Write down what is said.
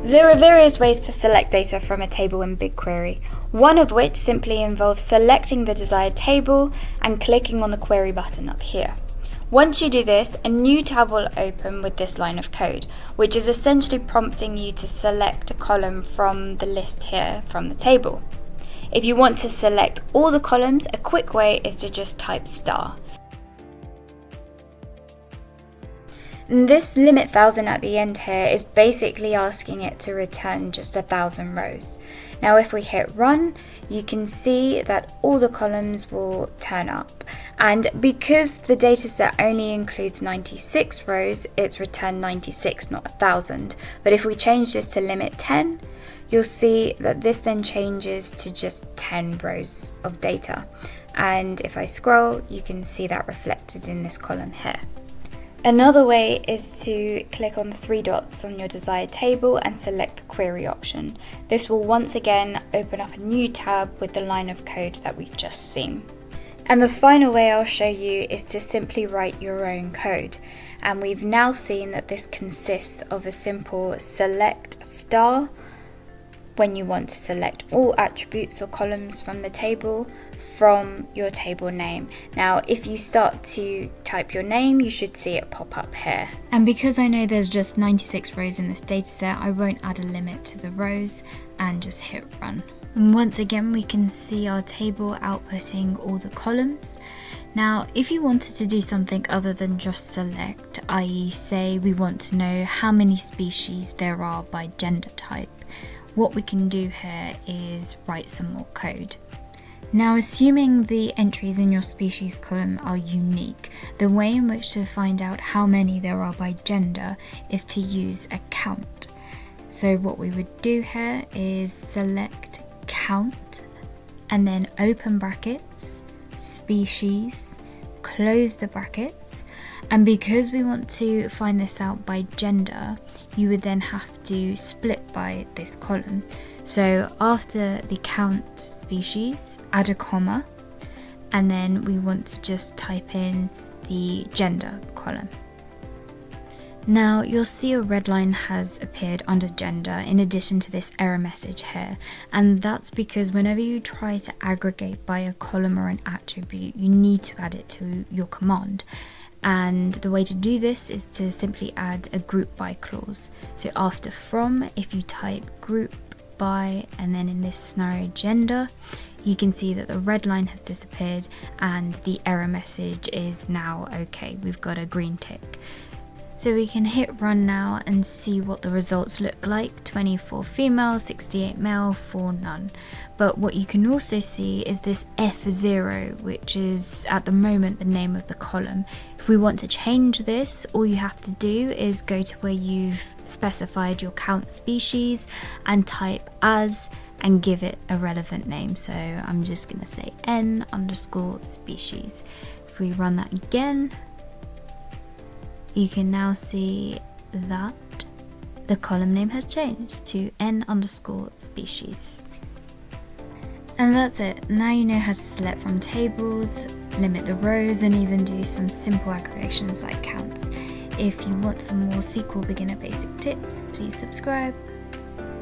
There are various ways to select data from a table in BigQuery, one of which simply involves selecting the desired table and clicking on the query button up here. Once you do this, a new tab will open with this line of code, which is essentially prompting you to select a column from the list here from the table. If you want to select all the columns, a quick way is to just type star. This limit 1000 at the end here is basically asking it to return just 1000 rows. Now if we hit run, you can see that all the columns will turn up, and because the dataset only includes 96 rows, it's returned 96, not 1000. But if we change this to limit 10, you'll see that this then changes to just 10 rows of data. And if I scroll, you can see that reflected in this column here. Another way is to click on the three dots on your desired table and select the query option. This will once again open up a new tab with the line of code that we've just seen. And the final way I'll show you is to simply write your own code. And we've now seen that this consists of a simple select star when you want to select all attributes or columns from the table from your table name. Now if you start to type your name, you should see it pop up here. And because I know there's just 96 rows in this dataset, I won't add a limit to the rows and just hit run. And once again we can see our table outputting all the columns. Now if you wanted to do something other than just select, i.e. say we want to know how many species there are by gender type, what we can do here is write some more code. Now assuming the entries in your species column are unique, the way in which to find out how many there are by gender is to use a count. So what we would do here is select count and then open brackets, species, close the brackets, and because we want to find this out by gender, you would then have to split by this column. So after the count species, add a comma, and then we want to just type in the gender column. Now you'll see a red line has appeared under gender in addition to this error message here, and that's because whenever you try to aggregate by a column or an attribute, you need to add it to your command. And the way to do this is to simply add a group by clause. So after from, if you type group by and then in this scenario gender, you can see that the red line has disappeared and the error message is now okay. We've got a green tick. So we can hit run now and see what the results look like. 24 female, 68 male, 4 none. But what you can also see is this F0, which is at the moment the name of the column. If we want to change this, all you have to do is go to where you've specified your count species and type as and give it a relevant name. So I'm just going to say n_species. If we run that again, you can now see that the column name has changed to n_species. And that's it. Now you know how to select from tables, limit the rows, and even do some simple aggregations like counts. If you want some more SQL beginner basic tips, please subscribe.